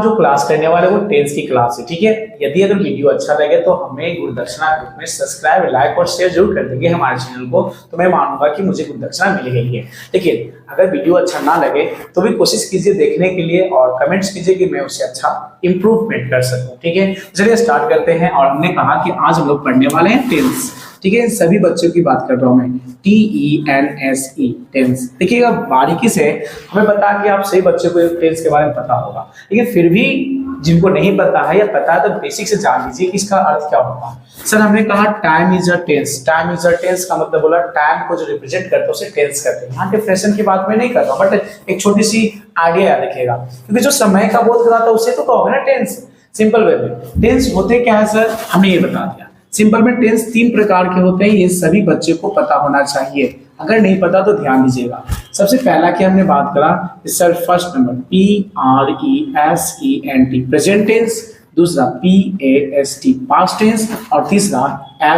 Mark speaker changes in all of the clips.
Speaker 1: जो क्लास करने वाले वो टेंस की क्लास है, ठीक है। यदि अगर वीडियो अच्छा लगे तो हमें गुरुदक्षिणा ग्रुप में सब्सक्राइब, लाइक और शेयर जरूर कर देंगे हमारे चैनल को, तो मैं मानूंगा कि मुझे गुरुदक्षिणा मिल गई है। देखिए, अगर वीडियो अच्छा ना लगे तो भी कोशिश कीजिए देखने के लिए और कमेंट्स कीजिए कि मैं उसे अच्छा इंप्रूवमेंट कर सकूं, ठीक है। चलिए स्टार्ट करते हैं। और हमने कहा कि आज हम लोग पढ़ने वाले हैं टेंस, ठीक है। सभी बच्चों की बात कर रहा हूं मैं, TENSE, टेंस। देखिएगा बारीकी से, हमें पता है कि आप सही बच्चों को टेंस के बारे में पता होगा, लेकिन फिर भी जिनको नहीं पता है या पता है तो बेसिक से जान लीजिए कि इसका अर्थ क्या होता है। सर हमने कहा time is a tense, time is a tense का मतलब बोला टाइम को जो रिप्रेजेंट करता है उसे टेंस करते हैं। यहाँ डिफरेंशन की बात मैं नहीं कर रहा हूँ, बट एक छोटी सी आइडिया याद रखिएगा, क्योंकि जो समय का बोध कराता है उसे तो कहोगे ना टेंस। सिंपल वे में टेंस होते क्या है सर, हमने ये बता दिया। सिंपल में टेंस 3 प्रकार के होते हैं, ये सभी बच्चे को पता होना चाहिए। अगर नहीं पता तो ध्यान दीजिएगा। सबसे पहला की हमने बात करा sir, first number PRESENT present tense, दूसरा PAST पास्ट टेंस, और तीसरा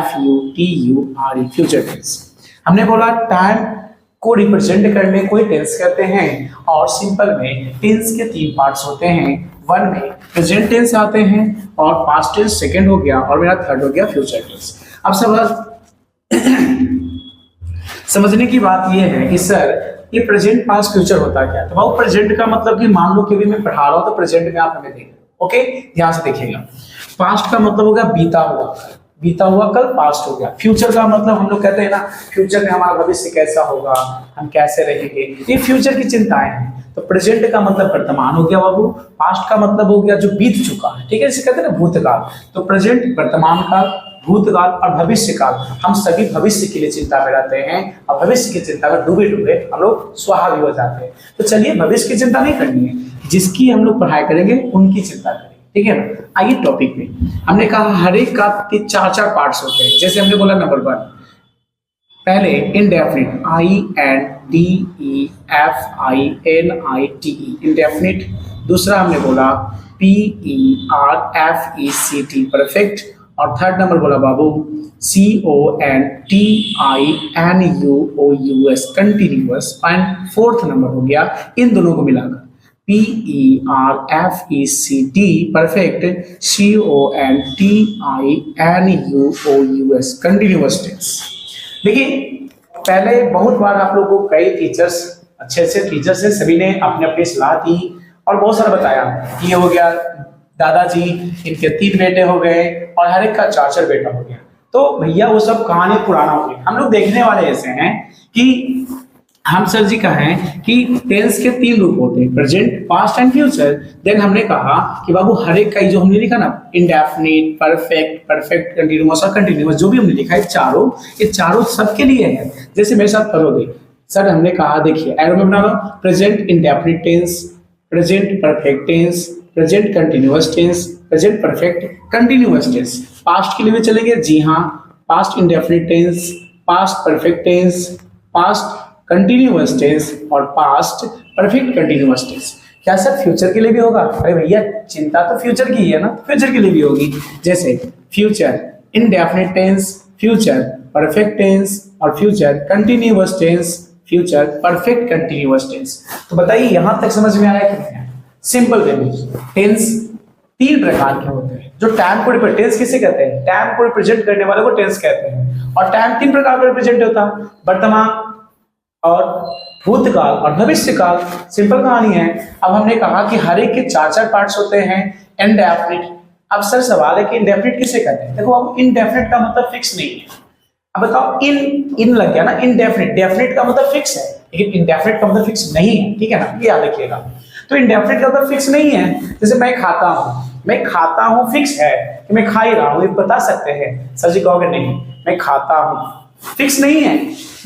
Speaker 1: FUTURE फ्यूचर टेंस। हमने बोला टाइम को रिप्रेजेंट करने को टेंस कहते हैं, और सिंपल में टेंस के 3 पार्ट्स होते हैं। वन में प्रेजेंट टेंस आते हैं, और पास्ट टेंस सेकंड हो गया, और मेरा थर्ड हो गया फ्यूचर टेंस। अब समझने की बात यह है कि सर ये प्रेजेंट पास्ट फ्यूचर होता क्या है। तो वो प्रेजेंट का मतलब कि मान लो कि भी मैं पढ़ा रहा हूं तो प्रेजेंट में आप हमें देख, ओके, ध्यान से देखिएगा। पास्ट का मतलब हो गया बीता हुआ कल, बीता हुआ कल पास्ट हो गया। फ्यूचर का मतलब हम लोग कहते हैं ना, फ्यूचर में हमारा भविष्य कैसा होगा, हम कैसे रहेंगे, ये फ्यूचर की चिंताएं हैं। तो प्रेजेंट का मतलब वर्तमान हो गया बाबू, पास्ट का मतलब हो गया जो बीत चुका है, ठीक है, जिसे कहते हैं ना भूतकाल। तो प्रेजेंट वर्तमान काल, भूतकाल और भविष्य काल, हम सभी भविष्य के लिए चिंता में रहते हैं, और भविष्य की चिंता में डूबे डूबे हम लोग स्वाहा भी हो जाते हैं। तो चलिए भविष्य की चिंता नहीं करनी है, जिसकी हम लोग पढ़ाई करेंगे उनकी चिंता करेंगे, ठीक है ना। आइए टॉपिक में, हमने कहा हर एक का 4 पार्ट्स होते हैं। जैसे हमने बोला नंबर 1 पहले इंडेफिनिट, INDEFINITE इंडेफिनिट। दूसरा हमने बोला PERFECT परफेक्ट, और थर्ड नंबर बोला बाबू CONTINUOUS continuous, and fourth number हो गया इन दोनों को मिलाकर PERFECT perfect, CONTINUOUS continuous tense. देखिए पहले बहुत बार आप लोगों को कई टीचर्स, अच्छे टीचर्स हैं, सभी ने अपने अपनी सलाह दी और बहुत सारा बताया कि ये हो गया दादाजी, इनके 3 बेटे हो गए और हर एक का 4 बेटा हो गया। तो भैया वो सब कहानी पुराना हो गया। हम लोग देखने वाले ऐसे हैं कि हम सर जी कहें कि टेंस के 3 रूप होते हैं, present, past and future. Then हमने कहा कि बाबू हर एक का जो हमने लिखा ना, इंडेफिनिट, परफेक्ट, परफेक्ट कंटिन्यूअस और कंटिन्यूअस, जो भी हमने लिखा है ये चारों सबके लिए है। जैसे मेरे साथ पढ़ोगे सर, हमने कहा देखिए एरो में बना लो, present indefinite tense, present perfect tense, present continuous tense, present perfect continuous tense. Past के लिए भी चलेंगे, जी हाँ, past indefinite tense, past perfect tense, past continuous tense और पास्ट परफेक्ट कंटिन्यूअस टेंस। क्या सर फ्यूचर के लिए भी होगा? अरे भैया चिंता तो फ्यूचर की है ना, फ्यूचर के लिए भी होगी। जैसे future indefinite tense, future perfect tense और future continuous tense, future perfect continuous tense. तो बताइए यहां तक समझ में आया कि नहीं? सिंपल वे में टेंस 3 प्रकार के होते हैं। जो टाइम को रिप्रेजेंट, टेंस किसे कहते हैं? टाइम को रिप्रेजेंट करने वाले को टेंस कहते हैं। और टाइम 3 प्रकार का रिप्रेजेंट होता है, वर्तमान और भूतकाल और भविष्य काल। सिंपल कहानी है। अब हमने कहा कि हर एक के 4 पार्ट्स होते हैं। इंडेफिनिट, अब सर सवाल है कि इंडेफिनिट किसे कहते हैं? देखो अब इनडेफिनिट का मतलब फिक्स नहीं है। अब बताओ, इन लग गया ना, इनडेफिनिट, डेफिनिट का मतलब फिक्स है, लेकिन इनडेफिनिट का मतलब फिक्स नहीं है, ठीक है ना, ये याद रखिएगा। तो इनडेफिनिट का मतलब फिक्स नहीं है। जैसे मैं खाता हूं फिक्स है कि मैं खा ही रहा हूं, ये बता सकते हैं। सर जी कहोगे नहीं, मैं खाता हूं, फिक्स नहीं है,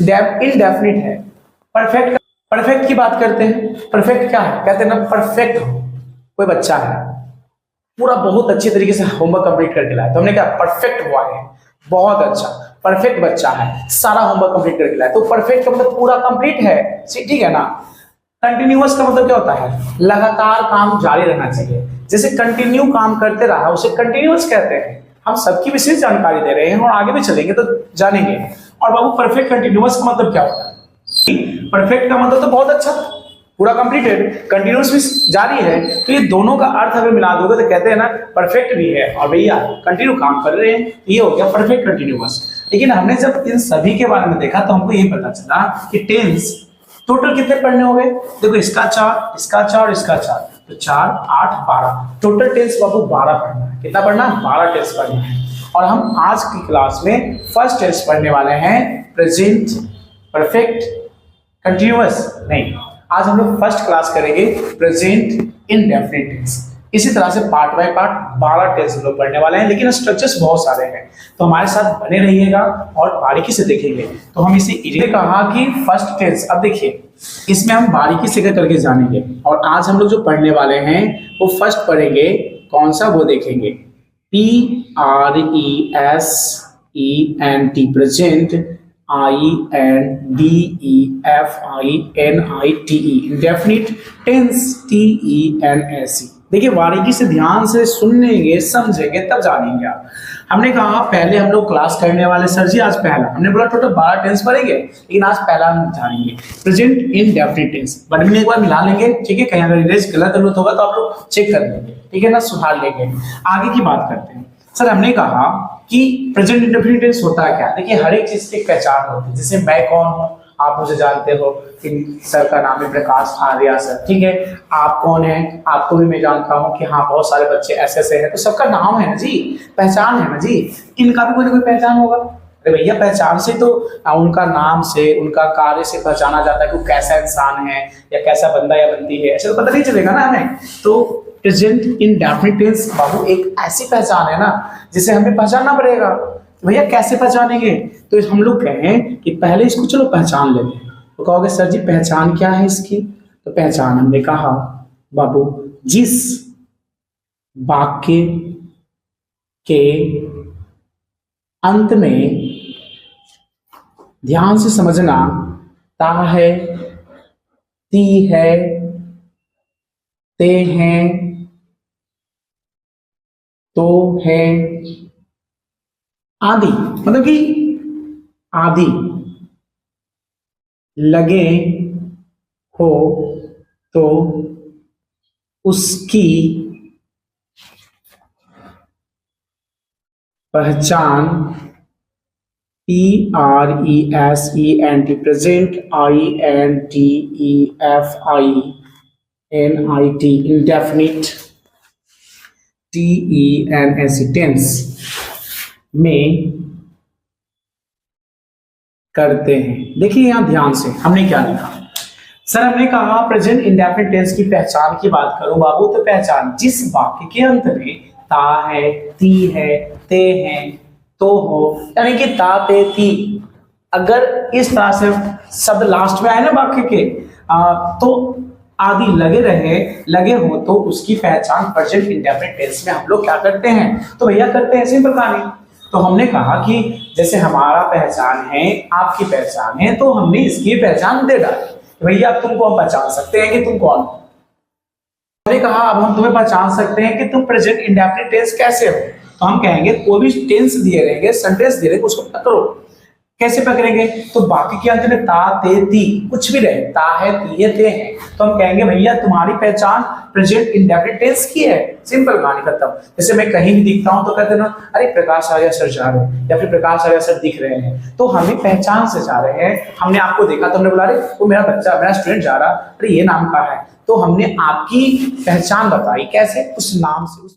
Speaker 1: इनडेफिनिट है। परफेक्ट की बात करते हैं। परफेक्ट क्या है? कहते हैं ना परफेक्ट हो, कोई बच्चा है पूरा बहुत अच्छी तरीके से होमवर्क कंप्लीट करके लाया, तो हमने कहा परफेक्ट हुआ है, बहुत अच्छा, परफेक्ट बच्चा है, सारा होमवर्क कंप्लीट करके लाया। तो परफेक्ट का मतलब पूरा कंप्लीट है, ठीक है ना। कंटिन्यूअस का मतलब क्या होता है? लगातार काम जारी रहना चाहिए। जैसे कंटिन्यू काम करते रहा उसे कंटिन्यूअस कहते हैं। हम सबकी विशेष जानकारी दे रहे हैं और आगे भी चलेंगे तो जानेंगे। और बाबू परफेक्ट कंटिन्यूअस का मतलब क्या होता है? परफेक्ट का मतलब तो बहुत अच्छा, पूरा कंप्लीटेड, कंटिन्यूअस भी जारी है। तो ये दोनों का अर्थ अगर मिला दोगे तो कहते हैं ना परफेक्ट भी है और भैया कंटिन्यू काम कर रहे हैं, ये हो गया परफेक्ट कंटिन्यूअस। लेकिन हमने जब इन सभी के बारे में देखा तो हमको ये पता चला कि टेंस टोटल कितने पढ़ने हो गए। देखो इसका 4, इसका 4, इसका 4, तो 4, 8, 12 टोटल टेंस बाबू 12 पढ़ना है। कितना पढ़ना? 12 टेंस पढ़ना है। और हम आज की क्लास में फर्स्ट टेंस पढ़ने वाले हैं, प्रेजेंट परफेक्ट कंटिन्यूअस नहीं, आज हम लोग फर्स्ट क्लास करेंगे प्रेजेंट इंडेफिनिट टेंस। इसी तरह से पार्ट बाय पार्ट 12 टेंस हम लोग पढ़ने वाले हैं, लेकिन स्ट्रक्चर्स बहुत सारे हैं, तो हमारे साथ बने रहिएगा और बारीकी से देखेंगे। तो हम इसे कहा कि फर्स्ट टेंस। अब देखिए इसमें हम बारीकी से करके जानेंगे, और आज हम लोग जो पढ़ने वाले हैं वो फर्स्ट पढ़ेंगे, कौन सा वो देखेंगे, PRESENT present, INDEFINITE indefinite tense, TENSE। देखिए बारीकी से ध्यान से सुनेंगे समझेंगे तब जानेंगे आप। हमने कहा पहले हम लोग क्लास करने वाले सर जी, आज पहला हमने बोला टोटल 12 टेंस पढ़ेंगे, लेकिन आज पहला हम जानेंगे प्रेजेंट इंडेफिनिट टेंस। वर्ड में एक बार मिला लेंगे, ठीक है, कहीं अगर इरेज गलत होगा तो आप लोग चेक कर लेंगे, ठीक है ना, सुधार लेंगे। आगे की बात करते हैं। सर हमने कहा कि प्रेजेंट इंडेफिनिट टेंस होता है क्या। देखिए हर एक चीज की एक पहचान होती है। जैसे मैं कौन हूँ, आप मुझे जानते हो कि सर का नाम है प्रकाश आर्या सर, ठीक है। आप कौन हैं, आपको भी मैं जानता हूँ कि हाँ बहुत सारे बच्चे ऐसे ऐसे हैं, तो सबका नाम है ना जी, पहचान है ना जी, इनका भी कोई ना कोई पहचान होगा। अरे भैया पहचान से तो उनका नाम से, उनका कार्य से पहचाना जाता है कि वो कैसा इंसान है या कैसा बंदा या बंदी है, ऐसे तो पता नहीं चलेगा ना हमें। तो प्रेजेंट इंडेफिनिट टेंस बाबू एक ऐसी पहचान है ना जिसे हमें पहचानना पड़ेगा। भैया कैसे पहचानेंगे, तो हम लोग कहें कि पहले इसको चलो पहचान लेते हैं। तो कहोगे सर जी पहचान क्या है इसकी, तो पहचान हमने कहा बाबू जिस वाक्य के अंत में, ध्यान से समझना, ता है, ती है, ते हैं, तो है, आदि, मतलब कि आदि लगे हो तो उसकी पहचान PRESENT present INDEFINIT indefinite TENSE tense में करते हैं। देखिए यहां ध्यान से हमने क्या लिखा। सर हमने कहा प्रेजेंट इंडेफिनिट टेंस की पहचान की बात करूं बाबू, तो पहचान जिस वाक्य के अंत में ता है, ती है, ते हैं, तो हो, यानी कि ता ते ती, अगर इस तरह से शब्द लास्ट में आए ना वाक्य के, तो आदि लगे हो तो उसकी पहचान प्रेजेंट इंडेफिनिट टेंस में हम लोग क्या करते हैं, तो भैया करते हैं सिंपल कहानी। तो हमने कहा कि जैसे हमारा पहचान है, आपकी पहचान है, तो हमने इसकी पहचान दे डाली। भैया अब तुमको हम पहचान सकते हैं कि तुम कौन हो। हमने कहा अब हम तुम्हें पहचान सकते हैं कि तुम प्रेजेंट इंडेफिनिट टेंस कैसे हो। तो हम कहेंगे कोई भी टेंस दिए रहेंगे, सेंटेंस दिए रहेंगे, उसको पकड़ो। कैसे पकड़ेंगे, तो बाकी के अंत में ता ते ती कुछ भी रहे, ता है, ती है, ते है, तो हम कहेंगे भैया तुम्हारी पहचान प्रेजेंट इंडेफिनिट टेंस की है। सिंपल कहानी खत्म। जैसे मैं कहीं भी दिखता हूं तो कहते हैं ना अरे प्रकाश आर्या सर जा रहे हैं, या फिर प्रकाश आर्या सर दिख रहे हैं, तो हमें पहचान से जा रहे हैं। हमने आपको देखा तो हमने बोला अरे वो मेरा बच्चा, मेरा स्टूडेंट जा रहा, अरे ये नाम का है, तो हमने आपकी पहचान बताई। कैसे, उस नाम से, उस